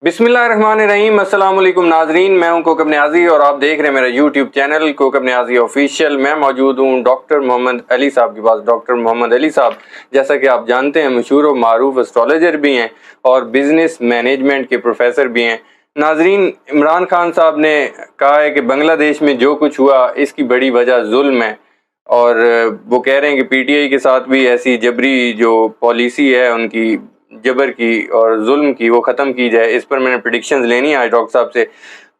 बिस्मिल्लाहिर्रहमानिर्रहीम। अस्सलाम वालेकुम नाजरीन, मैं हूं कोकब नियाजी और आप देख रहे हैं मेरा YouTube channel Kokab Niazi official. मैं मौजूद हूं डॉक्टर मोहम्मद अली साहब के पास। डॉक्टर मोहम्मद अली साहब, जैसा कि आप जानते हैं, मशहूर और मारूफ एस्ट्रोलॉजर भी हैं और बिजनेस मैनेजमेंट के प्रोफेसर भी हैं। नाजरीन, इमरान खान साहब ने कहा है कि बांग्लादेश में जो कुछ हुआ इसकी बड़ी वजह जुल्म है, और वो कह रहे हैं कि पीटीआई के साथ भी ऐसी जबरी जो पॉलिसी है उनकी, जबर की और जुल्म की, वो ख़त्म की जाए। इस पर मैंने प्रेडिक्शंस लेनी है आज डॉक्टर साहब से।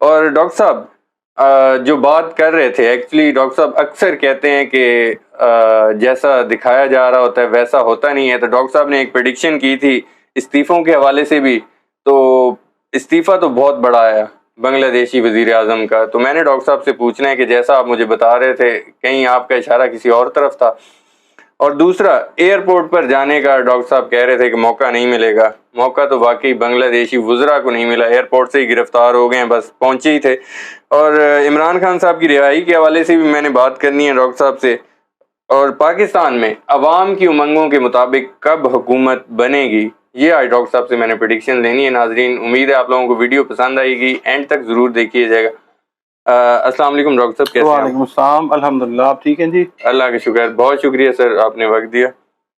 और डॉक्टर साहब जो बात कर रहे थे, एक्चुअली डॉक्टर साहब अक्सर कहते हैं कि जैसा दिखाया जा रहा होता है वैसा होता नहीं है। तो डॉक्टर साहब ने एक प्रेडिक्शन की थी इस्तीफ़ों के हवाले से भी, तो इस्तीफ़ा तो बहुत बड़ा आया बांग्लादेशी वज़ीर आज़म का। तो मैंने डॉक्टर साहब से पूछना है कि जैसा आप मुझे बता रहे थे, कहीं आपका इशारा किसी और तरफ था? और दूसरा, एयरपोर्ट पर जाने का डॉक्टर साहब कह रहे थे कि मौका नहीं मिलेगा। मौका तो वाकई बांग्लादेशी वुज़रा को नहीं मिला, एयरपोर्ट से ही गिरफ्तार हो गए हैं, बस पहुंचे ही थे। और इमरान खान साहब की रिहाई के हवाले से भी मैंने बात करनी है डॉक्टर साहब से। और पाकिस्तान में अवाम की उमंगों के मुताबिक कब हुकूमत बनेगी, ये आज डॉक्टर साहब से मैंने प्रेडिक्शन लेनी है। नाजरीन, उम्मीद है आप लोगों को वीडियो पसंद आएगी, एंड तक ज़रूर देखिएगा। अस्सलाम वालेकुम डॉक्टर साहब, कैसे हैं? वालेकुम अस्सलाम, अल्हम्दुलिल्लाह, आप ठीक हैं जी? अल्लाह का शुक्र, बहुत शुक्रिया सर, आपने वक्त दिया।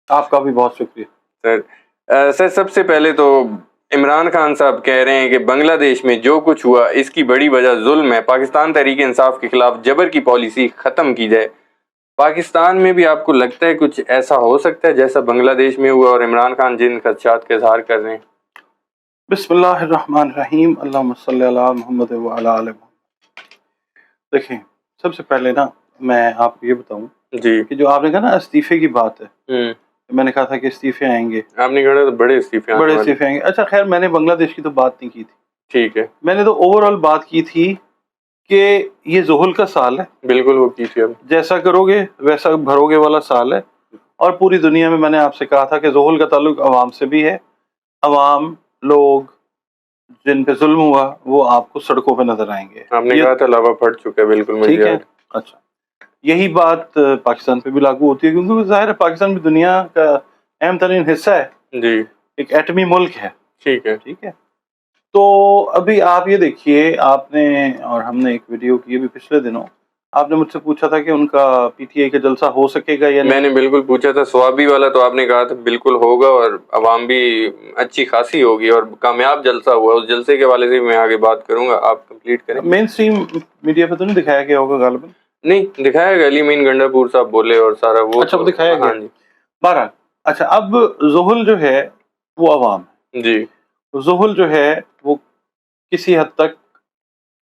आपका भी बहुत शुक्रिया सर। सर, सबसे पहले तो इमरान खान साहब कह रहे हैं कि बांग्लादेश में जो कुछ हुआ इसकी बड़ी वजह जुल्म है। पाकिस्तान तहरीक इंसाफ के खिलाफ जबर की पॉलिसी ख़त्म की जाए। पाकिस्तान में भी आपको लगता है कुछ ऐसा हो सकता है जैसा बांग्लादेश में हुआ, और इमरान खान जिन खदशात का इजहार कर रहे हैं? बिस्मिल्लाहिर्रहमानिर्रहीम, अल्लाहुम्मा सल्ली अला मुहम्मद व अला आलि मुहम्मद। देखिए, सबसे पहले ना मैं आपको ये बताऊं जी कि जो आपने कहा ना इस्तीफे की बात है, मैंने कहा था कि इस्तीफे आएंगे, आपने कहा तो बड़े इस्तीफे आएंगे। अच्छा, खैर मैंने बांग्लादेश की तो बात नहीं की थी, ठीक है। मैंने तो ओवरऑल बात की थी कि ये ज़ुहुल का साल है, बिल्कुल वो की थी, अब जैसा करोगे वैसा भरोगे वाला साल है। और पूरी दुनिया में मैंने आपसे कहा था कि ज़ुहुल का ताल्लुक अवाम से भी है। अवाम, लोग जिन पे जुल्म हुआ वो आपको सड़कों पे नजर आएंगे। आपने कहा था लावा फट चुका है, बिल्कुल मुझे ठीक है। याद। अच्छा, यही बात पाकिस्तान पे भी लागू होती है, क्योंकि जाहिर है पाकिस्तान भी दुनिया का अहम तरीन हिस्सा है, जी, एक एटमी मुल्क है। ठीक है। ठीक है, तो अभी आप ये देखिए, आपने और हमने एक वीडियो की अभी पिछले दिनों, आपने मुझसे पूछा था कि उनका पीटीआई का जलसा हो सकेगा या नहीं। मैंने बिल्कुल पूछा था स्वाबी वाला, तो आपने कहा था बिल्कुल होगा और अवाम भी अच्छी खासी होगी, और कामयाब जलसा हुआ। उस जलसे के वाले से मैं आगे बात करूंगा, आप कंप्लीट करें। मेन स्ट्रीम मीडिया पे तो नहीं दिखाया गया होगा गालिबन? नहीं दिखाया गया, अली मीन गंडापुर साहब बोले और सारा वो। अच्छा, वो दिखाया गया। हाँ जी। बहरहाल, अच्छा, अब ज़ुहुल जो है वो अवाम है। जी, ज़ुहुल जो है वो किसी हद तक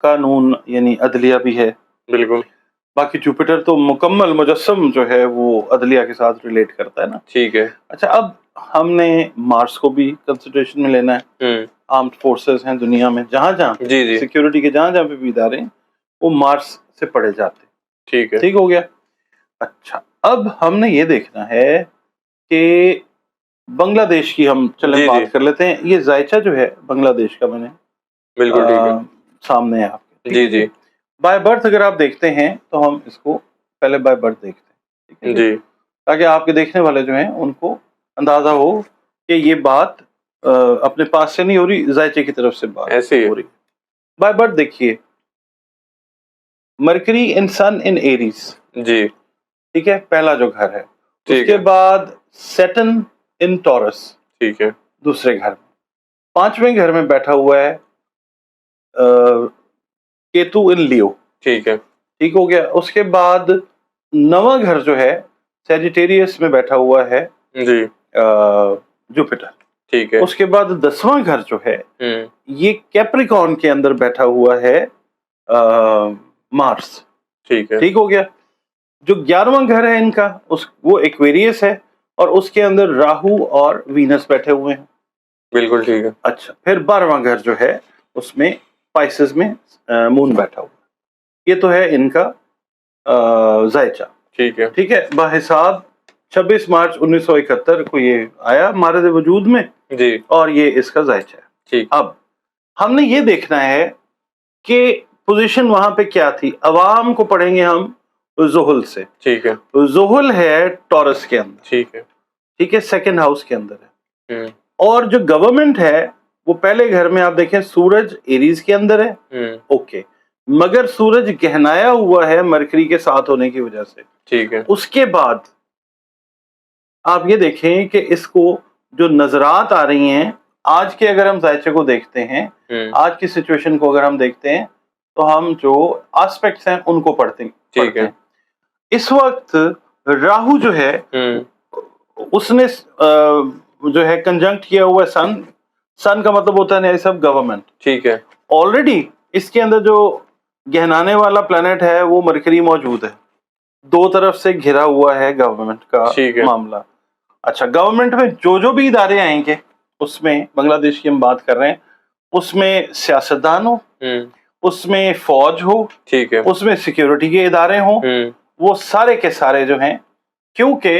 कानून यानी अदलिया भी है। बिल्कुल बाकी जुपिटर तो मुकम्मल मुजस्सम जो है वो अदलिया के साथ रिलेट करता है ना। ठीक है। अच्छा, अब हमने मार्स को भी कंसिडरेशन में लेना है। आर्म्ड फोर्सेस हैं दुनिया में, जहाँ जहाँ जी जी, सिक्योरिटी के जहाँ जहाँ पे भी इदारे हैं वो मार्स से पढ़े जाते हैं। ठीक है। ठीक हो गया। अच्छा, अब हमने ये देखना है कि बांग्लादेश की हम चले जी, बात जी। कर लेते हैं। ये जायचा जो है बांग्लादेश का, मैंने बिल्कुल ठीक है। सामने है आपके। जी जी बाय बर्थ अगर आप देखते हैं तो हम इसको पहले बाय बर्थ देखते हैं, ठीक है जी, ताकि आपके देखने वाले जो हैं उनको अंदाजा हो कि ये बात अपने पास से नहीं हो रही, जायचे की तरफ से बात ऐसे ही है। हो रही। बाय बर्थ देखिए, Mercury in Sun in Aries, जी, ठीक है, पहला जो घर है। ठीक उसके है। बाद सैटर्न इन टॉरस, ठीक है। दूसरे घर में। पांचवें घर में बैठा हुआ है केतु इन लियो, ठीक है। ठीक हो गया। उसके बाद नवा घर जो है सैजिटेरियस में बैठा हुआ है जी, जुपिटर। ठीक है। उसके बाद 10वां घर जो है हम्म, ये कैप्रिकॉर्न के अंदर बैठा हुआ है मार्स, ठीक है। ठीक हो गया। जो 11वां घर है इनका वो एक्वेरियस है, और उसके अंदर राहु और वीनस बैठे हुए हैं। बिल्कुल ठीक है। अच्छा, फिर 12वां घर जो है उसमें पाइसेस में मून बैठा हुआ। ये तो है इनका जायचा, ठीक है। ठीक है। बाहिसाब 26 मार्च 1971 को ये आया हमारे वजूद में, जी, और ये इसका जायचा है। ठीक। अब हमने ये देखना है कि पोजीशन वहां पे क्या थी। अवाम को पढ़ेंगे हम ज़ुहुल से। ठीक है। ज़ुहुल है टॉरस के अंदर, ठीक है। ठीक है, सेकंड हाउस के अंदर है। हम्म, और जो गवर्नमेंट है वो पहले घर में आप देखें सूरज एरीज के अंदर है, ओके, मगर सूरज गहनाया हुआ है मरकरी के साथ होने की वजह से। ठीक है। उसके बाद आप ये देखें कि इसको जो नजरात आ रही हैं आज के, अगर हम जायचे को देखते हैं, आज की सिचुएशन को अगर हम देखते हैं, तो हम जो एस्पेक्ट्स हैं उनको पढ़ते हैं। इस वक्त राहु जो है उसने जो है कंजंक्ट किया हुआ है सन। सन का मतलब होता है सब गवर्नमेंट। ठीक है। ऑलरेडी इसके अंदर जो गहनाने वाला प्लेनेट है वो मरकरी मौजूद है, दो तरफ से घिरा हुआ है गवर्नमेंट का मामला। अच्छा, गवर्नमेंट में जो भी इदारे आएंगे उसमें, बांग्लादेश की हम बात कर रहे हैं, उसमें सियासतदान हो, उसमें फौज हो, ठीक है, उसमें सिक्योरिटी के इदारे हो, वो सारे के सारे जो हैं, क्योंकि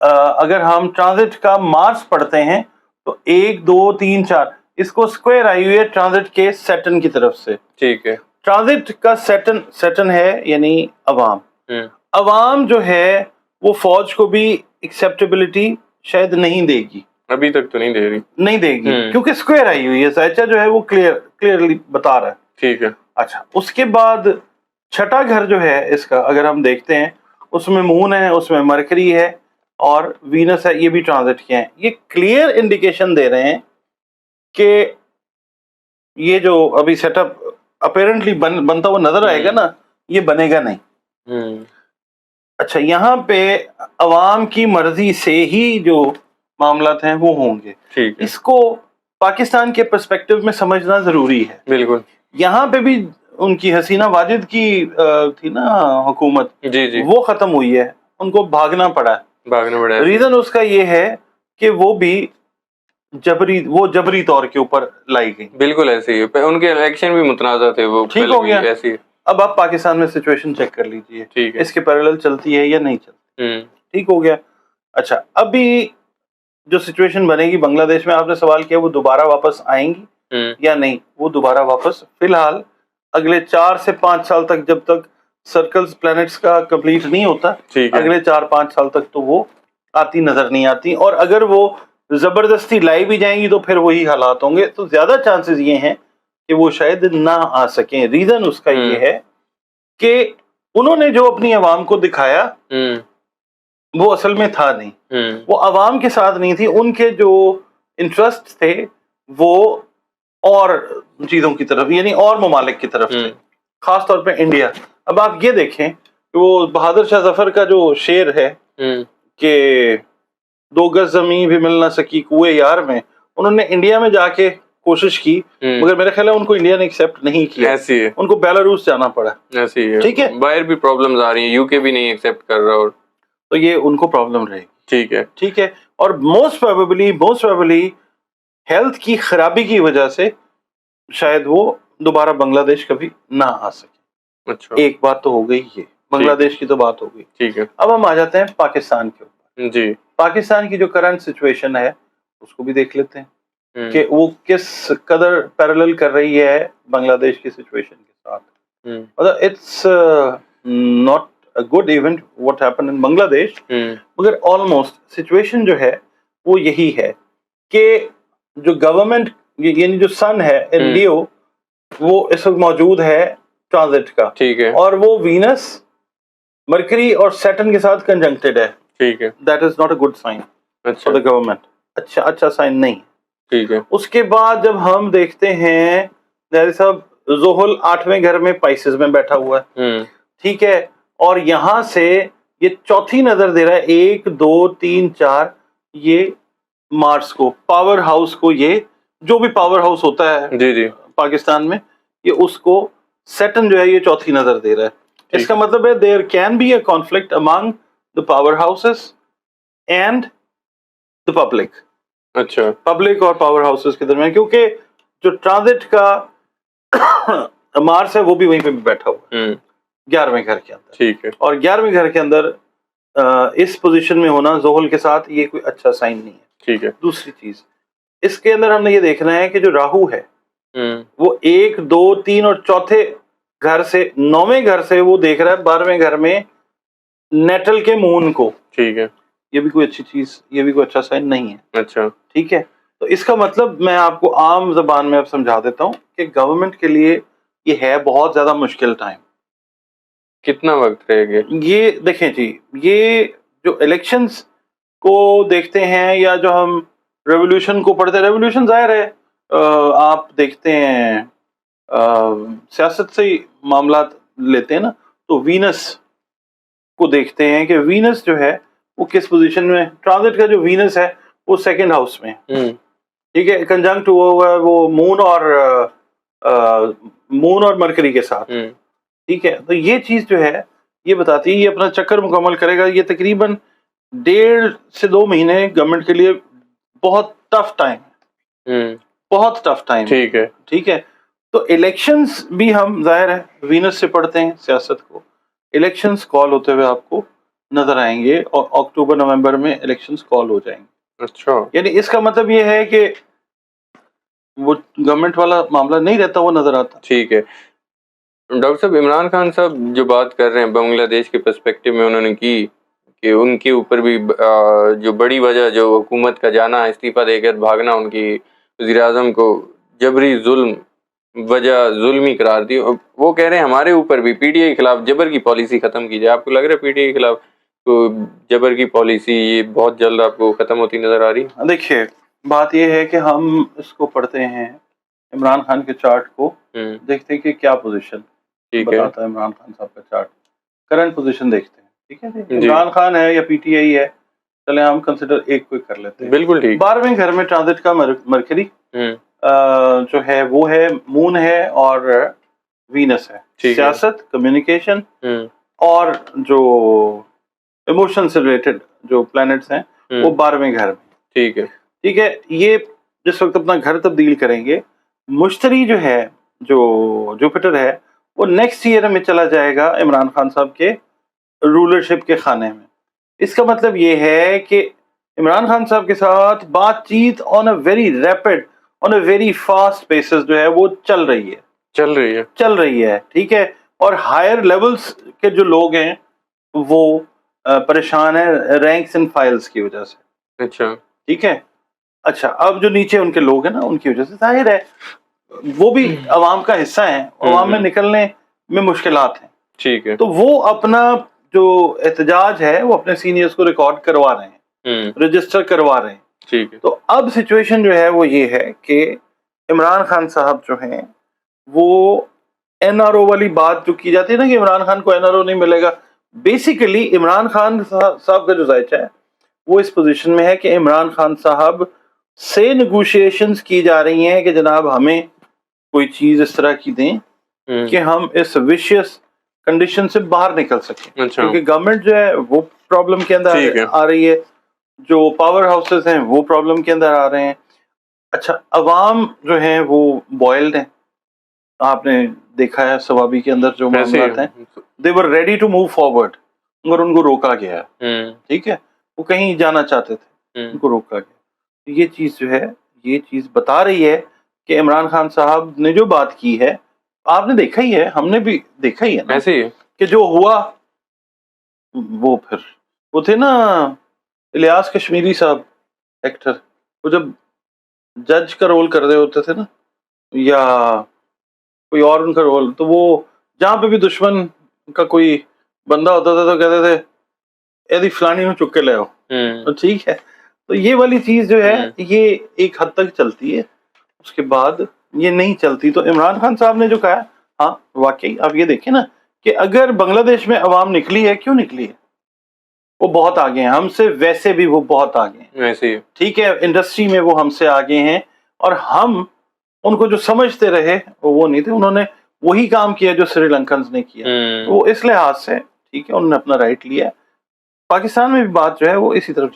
अगर हम ट्रांजिट का मार्स पढ़ते हैं तो 1 2 3 4 इसको स्क्वायर आई हुई है ट्रांजिट के सैटर्न की तरफ से। ठीक है। ट्रांजिट का सैटर्न है यानी अवाम। अवाम जो है वो फौज को भी एक्सेप्टेबिलिटी शायद नहीं देगी, अभी तक तो नहीं देगी क्योंकि स्क्वायर आई हुई है। जायचा जो है वो क्लियरली बता रहा है। ठीक है। अच्छा, उसके बाद छठा घर जो है इसका अगर हम देखते हैं, उसमें मून है, उसमें मरकरी है और वीनस है, ये भी ट्रांजिट के हैं। ये क्लियर इंडिकेशन दे रहे हैं कि ये जो अभी सेटअप अपेरेंटली बनता हुआ नजर आएगा ना, ये बनेगा नहीं। अच्छा, यहाँ पे अवाम की मर्जी से ही जो मामलात हैं वो होंगे। ठीक है। इसको पाकिस्तान के पर्सपेक्टिव में समझना जरूरी है। बिल्कुल। यहाँ पे भी उनकी हसीना वाजिद की थी ना हुकूमत, जी, वो खत्म हुई है, उनको भागना पड़ा। रीजन उसका ये है कि वो भी जबरी तौर के ऊपर लाई गई। बिल्कुल ऐसे ही, उनके इलेक्शन भी मुतनाज़ा थे, वो ठीक हो गया ऐसी। अब आप पाकिस्तान में सिचुएशन चेक कर लीजिए, ठीक है, इसके पैरेलल चलती है या नहीं चलती। ठीक हो गया। अच्छा, अभी जो सिचुएशन बनेगी बांग्लादेश में, आपने सवाल किया वो दोबारा वापस आएंगी या नहीं, वो दोबारा वापस फिलहाल अगले 4 से 5 साल तक, जब तक सर्कल्स प्लैनेट्स का कंप्लीट नहीं होता, अगले 4-5 साल तक तो वो आती नजर नहीं आती। और अगर वो जबरदस्ती लाई भी जाएंगी तो फिर वही हालात होंगे, तो ज्यादा चांसेस ये हैं कि वो शायद ना आ सकें। रीजन उसका ये है कि उन्होंने जो अपनी आवाम को दिखाया वो असल में था नहीं, वो आवाम के साथ नहीं थी, उनके जो इंटरेस्ट थे वो और चीजों की तरफ, यानी और ममालिक की तरफ थे, खास तौर पे इंडिया। अब आप ये देखें कि वो बहादुर शाह जफर का जो शेर है कि 2 गज जमीन भी मिल ना सकी कुएं यार में, उन्होंने इंडिया में जाके कोशिश की, मगर मेरे ख्याल है उनको इंडिया ने एक्सेप्ट नहीं किया। ऐसी है, उनको बेलारूस जाना पड़ा। ऐसी है, ठीक है, बाहर भी प्रॉब्लम्स आ रही हैं, यूके भी नहीं एक्सेप्ट कर रहा, और तो ये उनको प्रॉब्लम रहेगी। ठीक है, ठीक है। और मोस्ट प्रोबेबली हेल्थ की खराबी की वजह से शायद वो दोबारा बांग्लादेश कभी ना आ सके। अच्छा, एक बात तो हो गई, ये बांग्लादेश की तो बात हो गई। ठीक है। अब हम आ जाते हैं पाकिस्तान के ऊपर। जी, पाकिस्तान की जो करंट सिचुएशन है उसको भी देख लेते हैं कि वो किस कदर पैरेलल कर रही है बांग्लादेश की सिचुएशन के साथ। मतलब it's not a good event what happened in Bangladesh, मगर ऑलमोस्ट सिचुएशन जो है वो यही है कि जो गवर्नमेंट, यानी जो सन है इन लियो, वो इस वक्त मौजूद है ट्रांजिट का। ठीक है। और वो वीनस, मरकरी और सैटर्न के साथ कंजंक्टेड है। ठीक है। That is not a good sign for the government. अच्छा साइन नहीं। ठीक है। उसके बाद जब हम देखते हैं साहब, जोहल 8वें घर में पाइसेस में बैठा हुआ है। ठीक है। और यहां से ये चौथी नजर दे रहा है, 1 2 3 4, ये मार्स को, पावर हाउस को, ये जो भी पावर हाउस होता है जी पाकिस्तान में, ये उसको सैटर्न जो है ये चौथी नजर दे रहा है। इसका मतलब है there can be a conflict among the power houses and the public. अच्छा, पब्लिक और पावर हाउसेस के दरमियान, क्योंकि जो ट्रांजिट का मार्स है वो भी वहीं पे बैठा हुआ है 11वें घर के अंदर। ठीक है। और 11वें घर के अंदर इस पोजीशन में होना जोहल के साथ, ये कोई अच्छा साइन नहीं है। ठीक है। दूसरी चीज इसके अंदर हमने ये देखना है कि जो राहु है वो 1 2 3 और चौथे घर से, 9वें घर से वो देख रहा है 12वें घर में नेटल के मून को। ठीक है। ये भी कोई अच्छी चीज, ये भी कोई अच्छा साइन नहीं है। अच्छा, ठीक है। تو اس کا مطلب میں آپ کو عام زبان میں اب سمجھا دیتا ہوں کہ گورنمنٹ کے لیے یہ ہے بہت زیادہ مشکل ٹائم. کتنا وقت رہ گیا؟ یہ دیکھیں جی، یہ جو الیکشنز کو دیکھتے ہیں یا جو ہم ریولوشن کو پڑھتے ہیں، ریولوشن ظاہر ہے آپ دیکھتے ہیں سیاست سے ہی معاملات لیتے ہیں نا، تو وینس کو دیکھتے ہیں کہ وینس جو ہے وہ کس پوزیشن میں، ٹرانزٹ کا جو وینس ہے وہ سیکنڈ ہاؤس میں ہے، ٹھیک ہے، کنجنکٹ ہوا ہوا ہے وہ مون اور مرکری کے ساتھ، ٹھیک ہے. تو یہ چیز جو ہے یہ بتاتی ہے یہ اپنا چکر مکمل کرے گا. یہ تقریباً 1.5 سے 2 مہینے گورنمنٹ کے لیے بہت ٹف ٹائم، بہت ٹف ٹائم، ٹھیک ہے. ٹھیک ہے. تو الیکشنز بھی ہم ظاہر ہے وینس سے پڑھتے ہیں سیاست کو، الیکشنز کال ہوتے ہوئے آپ کو نظر آئیں گے اور اکتوبر نومبر میں الیکشنز کال ہو جائیں گے. اچھا، یعنی اس کا مطلب یہ ہے کہ وہ گورنمنٹ والا معاملہ نہیں رہتا، وہ نظر آتا. ٹھیک ہے. ڈاکٹر صاحب، عمران خان صاحب جو بات کر رہے ہیں بنگلہ دیش کے پرسپیکٹو میں، انہوں نے کی کہ ان کے اوپر بھی جو بڑی وجہ جو حکومت کا جانا، استعفیٰ دے کر بھاگنا، ان کی وزیر اعظم کو جبری وجہ ظلمی قرار دی. وہ کہہ رہے ہیں ہمارے اوپر بھی پی ٹی آئی کے خلاف جبر کی پالیسی ختم کی جائے. آپ کو لگ رہا ہے پی ٹی آئی کے خلاف تو جبر کی پالیسی یہ بہت جلد آپ کو ختم ہوتی نظر آ رہی؟ دیکھیے، بات یہ ہے کہ ہم اس کو پڑھتے ہیں عمران خان کے چارٹ کو، دیکھتے ہیں کہ کیا پوزیشن بتاتا ہے عمران خان صاحب کا چارٹ، کرنٹ پوزیشن دیکھتے ہیں. ٹھیک ہے، عمران خان ہے یا پی ٹی آئی ہے، چلے ہم کنسیڈر ایک کو کر لیتے ہیں. بالکل ٹھیک. 12ویں گھر میں ٹرانزٹ کا مرکری جو ہے وہ ہے، مون ہے اور وینس ہے. سیاست، کمیونیکیشن اور جو ایموشن سے ریلیٹڈ جو پلانٹس ہیں وہ 12ویں گھر میں. ٹھیک ہے، ٹھیک ہے. یہ جس وقت اپنا گھر تبدیل کریں گے، مشتری جو ہے، جو جوپیٹر ہے، وہ نیکسٹ ایئر میں چلا جائے گا عمران خان صاحب کے رولرشپ کے خانے میں. اس کا مطلب یہ ہے کہ عمران خان صاحب کے ساتھ بات چیت on a very rapid, on a very fast basis جو ہے وہ چل رہی ہے. ٹھیک ہے. اور ہائر لیولز کے جو لوگ ہیں وہ پریشان ہیں رینکس اینڈ فائلز کی وجہ سے. اچھا، ٹھیک ہے. اچھا، اب جو نیچے ان کے لوگ ہیں نا، ان کی وجہ سے ظاہر ہے وہ بھی عوام کا حصہ ہیں، عوام میں نکلنے میں مشکلات ہیں. ٹھیک ہے. تو وہ اپنا جو احتجاج ہے وہ اپنے سینئرز کو ریکارڈ کروا رہے ہیں، رجسٹر کروا رہے ہیں. ٹھیک ہے. تو اب سچویشن جو ہے وہ یہ ہے کہ عمران خان صاحب جو ہیں وہ این آر او والی بات جو کی جاتی ہے نا کہ عمران خان کو این آر او نہیں ملے گا، بیسیکلی عمران خان صاحب کا جو ذائقہ ہے وہ اس پوزیشن میں ہے کہ عمران خان صاحب سے نیگوشیشنز کی جا رہی ہیں کہ جناب ہمیں کوئی چیز اس طرح کی دیں کہ ہم اس ویشیس کنڈیشن سے باہر نکل سکیں. کیونکہ گورنمنٹ جو ہے وہ پرابلم کے اندر آ رہی ہے، جو پاور ہاؤسز ہیں وہ پرابلم کے اندر آ رہے ہیں. اچھا، عوام جو ہیں وہ بوائلڈ ہیں. آپ نے دیکھا ہے سوابی کے اندر جو معاملات ہیں، they were ready to move forward، مگر ان کو روکا گیا. ٹھیک ہے، وہ کہیں جانا چاہتے تھے، ان کو روکا گیا. یہ چیز جو ہے یہ چیز بتا رہی ہے کہ عمران خان صاحب نے جو بات کی ہے، آپ نے دیکھا ہی ہے، ہم نے بھی دیکھا ہی ہے نا، ایسے ہی کہ جو ہوا وہ پھر وہ تھے نا الیاس کشمیری صاحب ایکٹر، وہ جب جج کا رول کر رہے ہوتے تھے نا یا کوئی اور ان کا رول، تو وہ جہاں پہ بھی دشمن کا کوئی بندہ ہوتا تھا تو کہتے تھے ایدی فلانی میں چک کے لے آؤ. ٹھیک ہے. تو یہ والی چیز جو ہے یہ ایک حد تک چلتی ہے، اس کے بعد یہ نہیں چلتی. تو عمران خان صاحب نے جو کہا، ہاں واقعی آپ یہ دیکھیں نا کہ اگر بنگلہ دیش میں عوام نکلی ہے، کیوں نکلی ہے؟ وہ بہت آگے ہیں ہم سے، ویسے بھی وہ بہت آگے ہیں. ویسے ٹھیک ہے، انڈسٹری میں وہ ہم سے آگے ہیں، اور ہم ان کو جو سمجھتے رہے وہ نہیں تھے. انہوں نے وہی کام کیا جو سری لنکنز نے کیا. وہ اس لحاظ سے ٹھیک ہے، انہوں نے اپنا رائٹ لیا. پاکستان میں بھی بات جو ہے وہ اسی طرف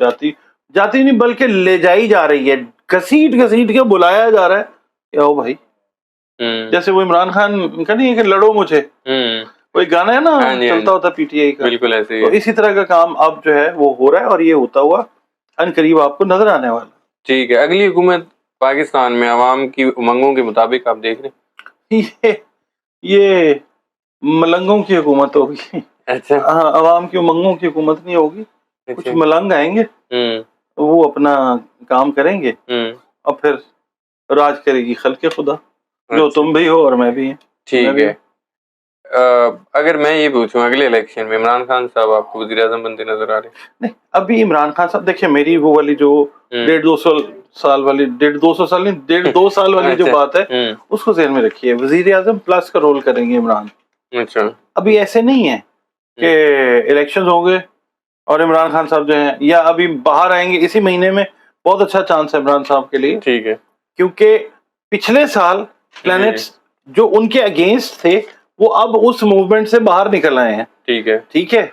جاتی نہیں، بلکہ لے جائی جا رہی ہے، گھسیٹ کے بلایا جا رہا ہے کہ او بھائی، جیسے وہ عمران خان کا نہیں ہے کہ لڑو مجھے، کوئی گانا ہے نا چلتا ہوتا پی ٹی آئی کا، بالکل ایسے ہی. تو اسی طرح کا کام اب جو ہے وہ ہو رہا ہے، اور یہ ہوتا ہوا ان قریب آپ کو نظر آنے والا. ٹھیک ہے. اگلی حکومت پاکستان میں عوام کی امنگوں کے مطابق آپ دیکھ رہے ہیں یہ ملنگوں کی حکومت ہوگی. اچھا، عوام کی امنگوں کی حکومت نہیں ہوگی. کچھ ملنگ آئیں گے، وہ اپنا کام کریں گے، اب پھر راج کرے گی خلق خدا، جو تم بھی ہو اور میں بھی ہیں. ٹھیک ہے. اگر میں یہ پوچھوں اگلے الیکشن میں عمران خان صاحب آپ کو وزیر اعظم بنتے نظر آ رہے ہیں؟ نہیں، ابھی عمران خان صاحب دیکھیں میری وہ والی جو 150 سال والی 1.5 سال والی جو بات ہے اس کو ذہن میں رکھیے. وزیر اعظم پلس کا رول کریں گے عمران. اچھا. ابھی ایسے نہیں ہے کہ الیکشن ہوں گے اور عمران خان صاحب جو ہیں یا ابھی باہر آئیں گے اسی مہینے میں. بہت اچھا چانس ہے عمران صاحب کے لیے. ٹھیک ہے. کیونکہ پچھلے سال پلانٹس جو ان کے اگینسٹ تھے وہ اب اس موومنٹ سے باہر نکل آئے ہیں. ٹھیک ہے.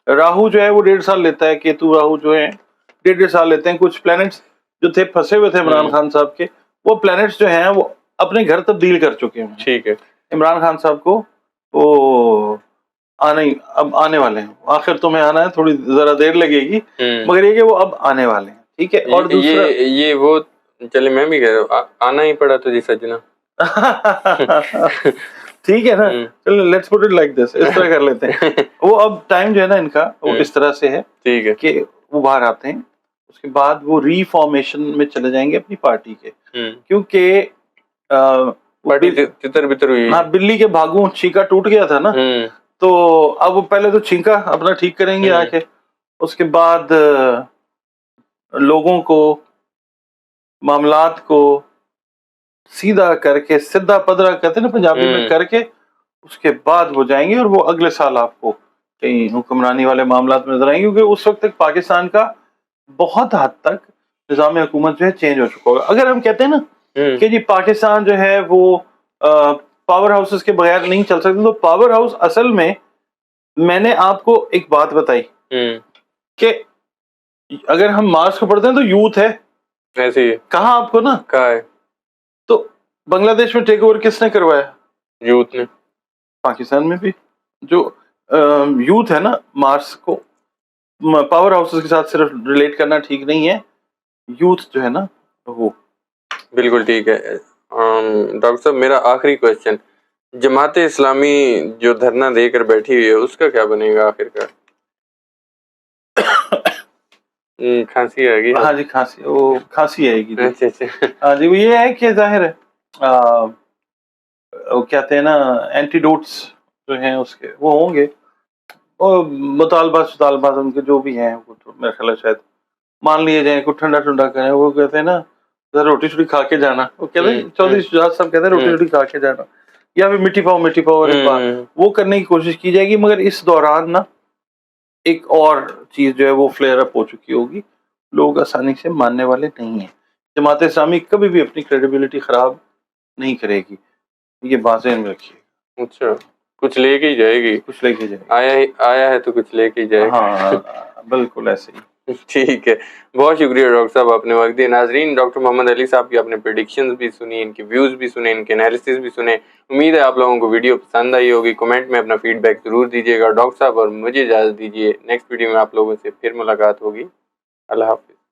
راہو جو ہے وہ 1.5 سال لیتا ہے، کیتو راہو جو ہے 1.5 سال لیتے ہیں. کچھ پلانٹس جو تھے پھنسے ہوئے تھے عمران خان صاحب کے، وہ پلانٹس جو ہیں وہ اپنے گھر تبدیل کر چکے ہیں. ٹھیک ہے. عمران خان صاحب کو وہ اب آنے والے ہیں. آخر تمہیں آنا ہے، تھوڑی ذرا دیر لگے گی مگر یہ کہ وہ اب آنے والے ہیں. ٹھیک ہے. اور دوسرا یہ وہ چلے میں بھی کہہ رہا ہوں آنا ہی پڑا تو جی سجنا. ٹھیک ہے نا. چلو let's put it like this, اس طرح کر لیتے ہیں. وہ اب ٹائم جو ہے نا ان کا وہ اس طرح سے ہے ٹھیک ہے کہ وہ باہر آتے ہیں، اس کے بعد وہ ری فارمیشن میں چلے جائیں گے اپنی پارٹی کے. کیونکہ پارٹی تتر بتر ہوئی. ہاں، بلی کے بھاگوں چھینکا ٹوٹ گیا تھا نا، تو اب وہ پہلے تو چھینکا اپنا ٹھیک کریں گے آ کے، اس کے بعد لوگوں کو معاملات کو سیدھا کر کے، سیدھا پدرا کہتے ہیں نا پنجابی میں، کر کے اس کے بعد وہ جائیں گے اور وہ اگلے سال آپ کو کہیں حکمرانی والے معاملات میں نظر آئیں گے. کیونکہ اس وقت تک پاکستان کا بہت حد تک نظام حکومت جو ہے چینج ہو چکا ہوگا. اگر ہم کہتے ہیں نا کہ جی پاکستان جو ہے وہ پاور ہاؤسز کے بغیر نہیں چل سکتے، تو پاور ہاؤس اصل میں نے آپ کو ایک بات بتائی کہ اگر ہم مارس کو پڑھتے ہیں تو یوتھ ہے. ایسے ہی کہاں آپ کو نا کہا ہے تو بنگلہ دیش میں ٹیک اوور کس نے کروایا؟ یوتھ نے. پاکستان میں بھی جو یوتھ ہے نا، مارس کو پاور ہاؤسز کے ساتھ صرف ریلیٹ کرنا ٹھیک نہیں ہے. یوتھ جو ہے نا وہ بالکل ٹھیک ہے. ڈاکٹر صاحب میرا آخری کوشچن، جماعت اسلامی جو دھرنا دے کر بیٹھی ہوئی ہے اس کا کیا بنے گا آخر کار؟ کھانسی آ گئی. ہاں جی کھانسی آئے گی. اچھا اچھا. ہاں جی، وہ یہ ہے کہ ظاہر ہے وہ کہتے ہیں نا اینٹیڈوٹس جو ہیں اس کے وہ ہوں گے، اور مطالبات ان کے جو بھی ہیں وہ تو میرا خیال ہے شاید مان لیے جائیں. کوئی ٹھنڈا کریں. وہ کہتے ہیں نا روٹی شوٹی کھا کے جانا، وہ کہتے ہیں چودھری شجاعت صاحب کہتے ہیں روٹی شوٹی کھا کے جانا، یا پھر مٹی پاؤ والی بات وہ کرنے کی کوشش کی جائے گی. مگر اس دوران نا ایک اور چیز جو ہے وہ فلیئر اپ ہو چکی ہوگی. لوگ آسانی سے ماننے والے نہیں ہیں. جماعت اسلامی کبھی بھی اپنی کریڈیبلٹی خراب نہیں کرے گی، یہ بات ذہن میں رکھیے. اچھا، کچھ لے کے ہی جائے گی. کچھ لے کے جائے گی. آیا ہے تو کچھ لے کے جائے. ہاں بالکل ایسے ہی. ٹھیک ہے. بہت شکریہ ڈاکٹر صاحب، آپ نے وقت دیا. ناظرین، ڈاکٹر محمد علی صاحب کی آپ نے پریڈکشنز بھی سنی، ان کے ویوز بھی سنے، ان کے انالیسس بھی سنے. امید ہے آپ لوگوں کو ویڈیو پسند آئی ہوگی. کمنٹ میں اپنا فیڈ بیک ضرور دیجیے گا. ڈاکٹر صاحب اور مجھے اجازت دیجیے، نیکسٹ ویڈیو میں آپ لوگوں سے پھر ملاقات ہوگی. اللہ حافظ.